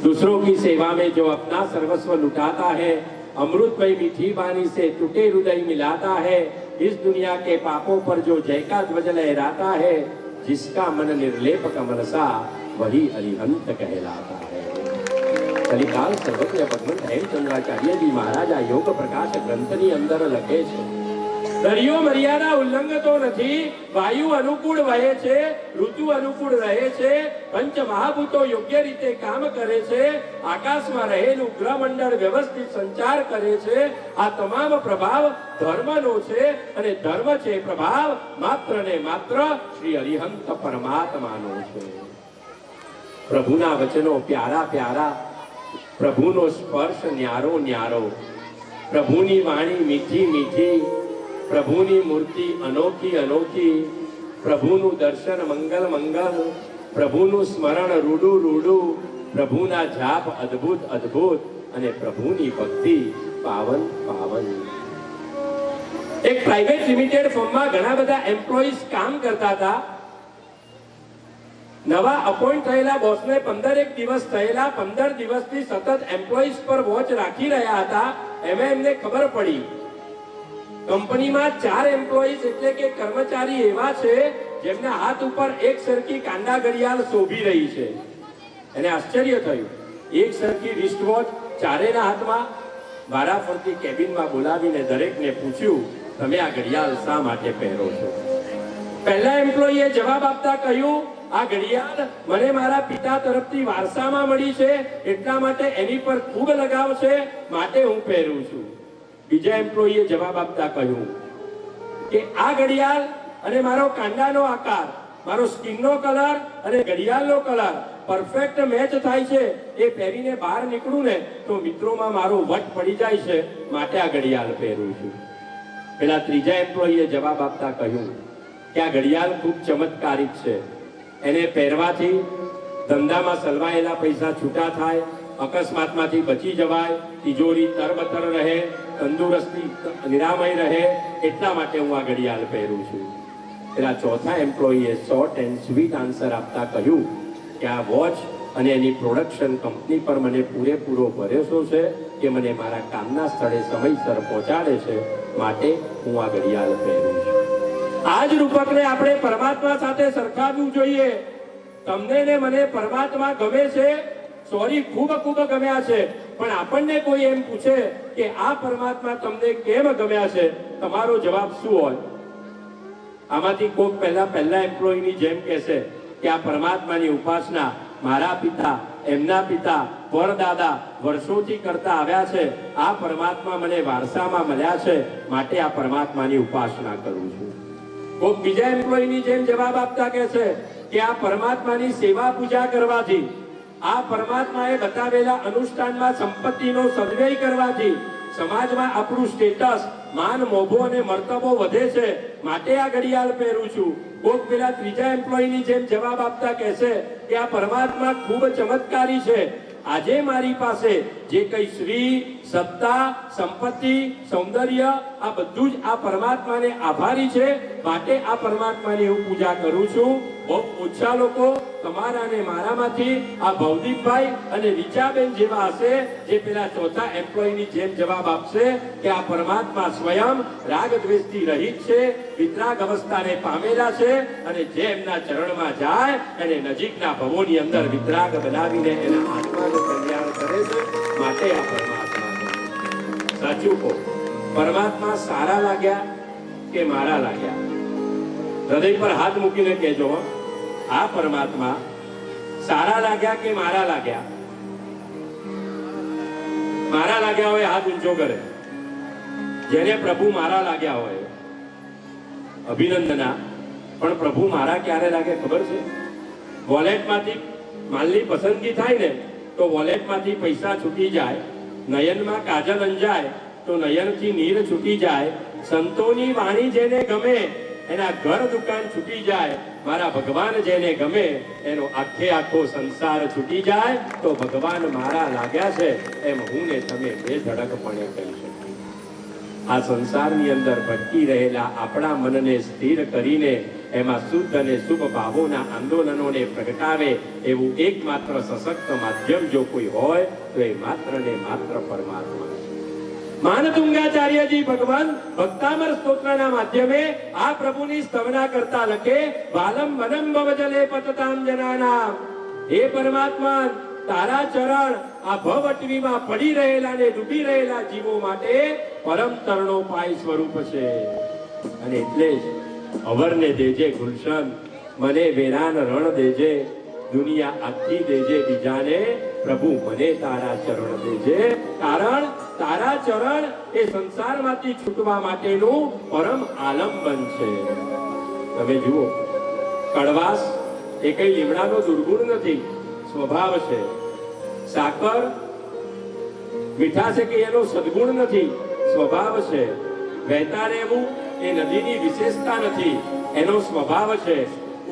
दूसरों की सेवा में जो अपना सर्वस्व लुटाता है, अमृतमय मीठी वाणी से टूटे हृदय मिलाता है, इस दुनिया के पापों पर जो जय का ध्वज लहराता है, जिसका मन निर्लेप कमल सा वही अरिहंत कहलाता है। कलिकाल सर्वज्ञ भगवंत हेमचंद्राचार्य जी महाराज आ योग प्रकाश ग्रंथनी अंदर लखे छे, दरियो मर्यादा उल्लंघतो નથી, વાયુ અનુકૂળ વહે છે, ઋતુ અનુકૂળ રહે છે, પંચ મહાભૂતો યોગ્ય રીતે કામ કરે છે, આકાશમાં રહેલું ગ્રહમંડળ વ્યવસ્થિત સંચાર કરે છે। આ તમામ પ્રભાવ ધર્મનો છે અને ધર્મ છે પ્રભાવ માત્ર ને માત્ર શ્રી અરિહંત પરમાત્માનો છે। પ્રભુના વચનો પ્યારા પ્યારા, પ્રભુનો સ્પર્શ ન્યારો ન્યારો, પ્રભુની વાણી મીઠી મીઠી, प्रभुनी मूर्ति अनोखी अनोखी, प्रभुनु दर्शन मंगल मंगल, प्रभुनु स्मरण रूडू रूडू, प्रभुना जाप अद्भुत अद्भुत अने प्रभुनी भक्ति पावन पावन। एक प्राइवेट लिमिटेड फर्म में घणा बधा एम्प्लॉइज काम करता था। नवा अपॉइंट थयेला बॉस ने 15 दिवस थयेला, 15 दिवस थी सतत एम्प्लॉइज पर वॉच राखी रह्या हता। एमे एमने खबर पड़ी कंपनी में 4 एम्प्लॉइज એટલે કે કર્મચારી એવા છે જેમના હાથ ઉપર એક સરખી કાંડા ઘડિયાળ શોભી રહી છે। એને આશ્ચર્ય થયું, એક સરખી રિસ્ટ વોચ ચારેના હાથમાં। વારાફરતી કેબિનમાં બોલાવીને દરેકને પૂછ્યું, તમે આ ઘડિયાળ શા માટે પહેરો છો? પહેલા એમ્પ્લોયીએ જવાબ આપતા કહ્યું, આ ઘડિયાળ મને મારા પિતા તરફથી વારસામાં મળી છે, એટલા માટે એની પર ખૂબ લગાવ છે, માટે હું પહેરું છું. બીજા એમ્પ્લોયીએ જવાબ આપતા કહ્યું કે આ ઘડિયાળ અને મારો કાંડાનો આકાર, મારો સ્કિનનો કલર અને ઘડિયાળનો કલર પરફેક્ટ મેચ થાય છે. એ પહેરીને બહાર નીકળું ને તો મિત્રોમાં મારો વટ પડી જાય છે, માટે આ ઘડિયાળ પહેરું છું. પેલા ત્રીજા એમ્પ્લોયીએ જવાબ આપતા કહ્યું કે આ ઘડિયાળ ખૂબ ચમત્કારિક છે. એને પહેરવાથી ધંધામાં સલવાયેલા પૈસા છૂટા થાય, અકસ્માતમાંથી બચી જવાય, તિજોરી તરબતર રહે, તંદુરસ્તી નિરામય રહે, એટલા માટે હું આ ઘડિયાળ પહેરું છું. પેલા ચોથા એમ્પ્લોયીએ શોર્ટ એન્ડ સ્વીટ આન્સર આપતા કહ્યું કે આ વોચ અને એની પ્રોડક્શન કંપની પર મને પૂરેપૂરો ભરોસો છે કે મને મારા કામના સ્થળે સમયસર પહોંચાડે છે, માટે હું આ ઘડિયાળ પહેરું છું. આ જ રૂપકને આપણે પરમાત્મા સાથે સરખાવવું જોઈએ. તમને ને મને પરમાત્મા ગમે છે, સોરી ખૂબ ખૂબ ગમ્યા છે, પણ આપણને કોઈ એમ પૂછે કે આ પરમાત્મા તમને કેમ ગમ્યા છે, તમારો જવાબ શું હોય? આમાંથી કોઈ પહેલા એમ્પ્લોયીની જેમ કહેશે કે આ પરમાત્માની ઉપાસના મારા પિતા, એમના પિતા, પરદાદા વર્ષોથી કરતા આવ્યા છે. આ પરમાત્મા મને વારસામાં મળ્યા છે, માટે આ પરમાત્માની ઉપાસના કરું છું. કોઈ બીજા એમ્પ્લોયીની જેમ જવાબ આપતા કહેશે કે આ પરમાત્માની સેવા પૂજા કરવાથી, આ પરમાત્માએ બતાવેલા અનુષ્ઠાનમાં સંપત્તિનો સદવ્યય કરવાથી સમાજમાં આપણું સ્ટેટસ, માન, મોભો અને મર્તબો વધે છે, માટે આ ઘડિયાળ પહેરું છું. કોક પેલા ત્રીજા એમ્પ્લોયીની જેમ જવાબ આપતા કહેશે કે આ પરમાત્મા ખૂબ ચમત્કારી છે. આજે મારી પાસે જે કઈ શ્રી, સત્તા, સંપત્તિ, સૌંદર્ય, આ બધું જ આ પરમાત્માને આભારી છે, માટે આ પરમાત્માની હું પૂજા કરું છું. બહુ ઓછા લોકો તમારા અને મારામાંથી આ ભવદીપભાઈ અને રીચાબેન જેવા હશે જે પેલા ચોથા એમ્પ્લોયીની જેમ જવાબ આપશે કે આ પરમાત્મા સ્વયં રાગ દ્વેષથી રહિત છે, વિતરાગ અવસ્થાને પામેલા છે, અને જે એમના ચરણમાં જાય એને નજીકના ભવોની અંદર વિતરાગ બનાવીને એના આત્માનું કલ્યાણ કરે છે, માટે આ પરમાત્મા. સાચું કહો, પરમાત્મા સારા લાગ્યા કે મારા લાગ્યા? હૃદય પર હાથ મૂકીને કહેજો, આ પરમાત્મા સારા લાગ્યા કે મારા લાગ્યા? મારા લાગ્યા હોય હાથ ઊંચો કરે. જેને પ્રભુ મારા લાગ્યા હોય અભિનંદના. પણ પ્રભુ મારા ક્યારે લાગે ખબર છે? વોલેટમાંથી માલની પસંદગી થાય ને તો વોલેટમાંથી પૈસા છૂટી જાય, નયનમાં કાજલ અંજાય તો નયનથી નીર છૂટી જાય, સંતોની વાણી જેને ગમે એના ઘર દુકાન છૂટી જાય, મારા ભગવાન જેને ગમે એનો આખે આખો સંસાર છૂટી જાય, તો ભગવાન મારા લાગ્યા છે એમ હું ને તમે બેધડકપણે કહી શકીએ. આ સંસારની અંદર ભટકી રહેલા આપણા મનને સ્થિર કરીને એમાં શુદ્ધ અને શુભ ભાવોના આંદોલનોને પ્રગટાવે એવું એકમાત્ર સશક્ત માધ્યમ જો કોઈ હોય તો એ માત્ર ને માત્ર પરમાત્મા. માનતુંગાચાર્યજી ભગવાન ભક્તામર સ્તોત્રના માધ્યમે આ પ્રભુની સ્તવના કરતા લખે, બાલમ મનમ ભવજલે પતતામ જનાનામ. હે પરમાત્મા, તારા ચરણ આ ભવટવીમાં પડી રહેલા ને ડૂબી રહેલા જીવો માટે પરમ તરણોપાય સ્વરૂપ છે. અને એટલે જ અવરને દેજે ગુલશન, મને વેરાન રણ દેજે, દુનિયા આખી દેજે બીજાને, પ્રભુ મને તારા ચરણ દેજે. કારણ તારા ચરણ એ સંસારમાંથી છૂટવા માટેનું પરમ આલંબન છે. તમે જુઓ, કડવાશ એ કઈ લીમડાનો દુર્ગુણ નથી, સ્વભાવ છે. સાકર મીઠાશ કે એનો સદગુણ નથી, સ્વભાવ છે. વહેતા રહેવું એ નદીની વિશેષતા નથી, એનો સ્વભાવ છે.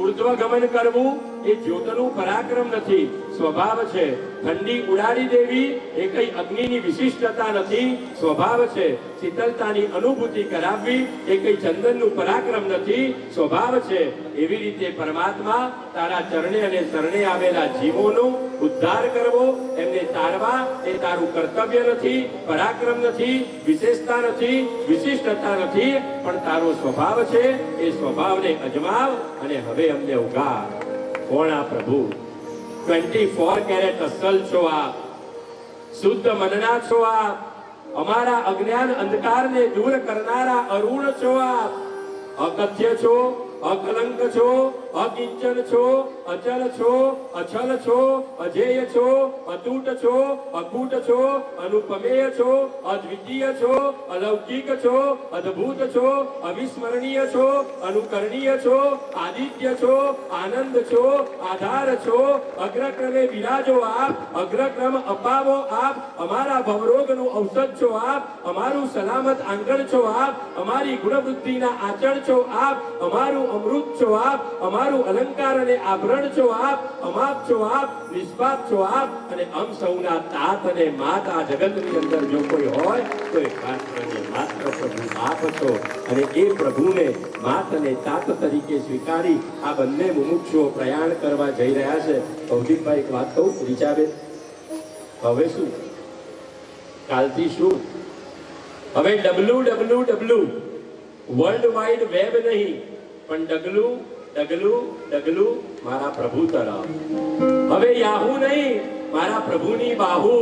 ઉર્ધ્વ ગમન કરવું એ જ્યોતનું પરાક્રમ નથી, સ્વભાવ છે. ઠંડી ઉડાડી દેવી એ કઈ અગ્નિની વિશિષ્ટતા નથી, સ્વભાવ છે. શીતળતાની અનુભૂતિ કરાવવી એ કઈ ચંદનનું પરાક્રમ નથી, સ્વભાવ છે. એવી રીતે પરમાત્મા તારા ચરણે અને શરણે આવેલા જીવોનો ઉદ્ધાર કરવો, એમને તારવા એ તારું કર્તવ્ય નથી, પરાક્રમ નથી, વિશેષતા નથી, વિશિષ્ટતા નથી, પણ તારો સ્વભાવ છે. એ સ્વભાવને અજમાવ અને હવે અમને ઉગાર. કોણ આ પ્રભુ? 24 કેરેટ અસલ છો આપ, શુદ્ધ મનના છો આપ, અમારા અજ્ઞાન અંધકારને દૂર કરનારા અરુણ છો આપ. અકથ્ય છો, અકલંક છો, અકિંચન છો, અચલ છો, અછલ છો, અજેય છો, અતૂટ છો, અકૂટ છો, અનુપમેય છો, અદ્વિતીય છો, અલૌકિક છો, અદ્ભુત છો, અવિસ્મરણીય છો, અનુકરણીય છો, આદિત્ય છો, આનંદ છો, આધાર છો, અગ્રક્રમે વિરાજો આપ, અગ્રક્રમ અપાવો આપ, અમારા ભવરોગનું ઔષધ છો આપ, અમારું સલામત આંગણ છો આપ, અમારી ગુણવૃદ્ધિના આચરણ છો આપ, અમારું અમૃત છો આપ, અમારું અલંકાર અને આભરણ છો આપ, અમાપ છો આપ, નિષ્પાપ છો આપ, અને અમ સૌના તાત અને માત આ જગતની અંદર જો કોઈ હોય તો એ માત્ર ને માત્ર પ્રભુ આપ છો. અને એ પ્રભુને માત અને તાત તરીકે સ્વીકારી આ બંને મુમુક્ષુઓ પ્રયાણ કરવા જઈ રહ્યા છે. ભૌતિકભાઈ એક વાત કહું રીચાબેન, હવે શું કાલથી શું હવે www વર્લ્ડ વાઇડ વેબ નહીં પણ ડગલું ડગલું ડગલું મારા પ્રભુ તરફ. હવે યાહુ નહીં મારા પ્રભુની બાહુ.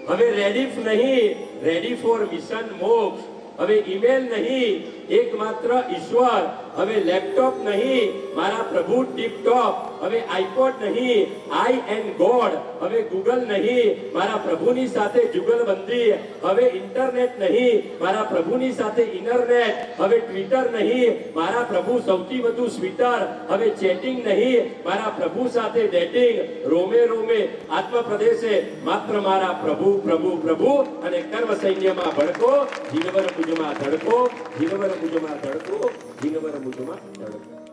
હવે રેડિફ નહીં, રેડી ફોર મિશન મોક્ષ. હવે ઈમેલ નહીં એકમાત્ર ઈશ્વર. હવે લેપટોપ નહીં મારા પ્રભુ ટીપટોપ. હવે આઈપોડ નહીં આઈ એન્ડ ગોડ. હવે ગૂગલ નહીં મારા પ્રભુની સાથે જુગલબંધી. હવે ઇન્ટરનેટ નહીં મારા પ્રભુની સાથે ઇન્ટરનેટ. હવે ટ્વિટર નહીં મારા પ્રભુ સૌથી વધુ સ્વીટર. હવે ચેટિંગ નહીં મારા પ્રભુ સાથે ડેટિંગ. રોમે રોમે આત્મ પ્રદેશે માત્ર મારા પ્રભુ પ્રભુ પ્રભુ. અને કર્મ સૈન્યમાં ભડકો, જીનવર મુજમાં ધડકો, જીનવર મુજમાં ધડકો, જીનવર મુજમાં ધડકો.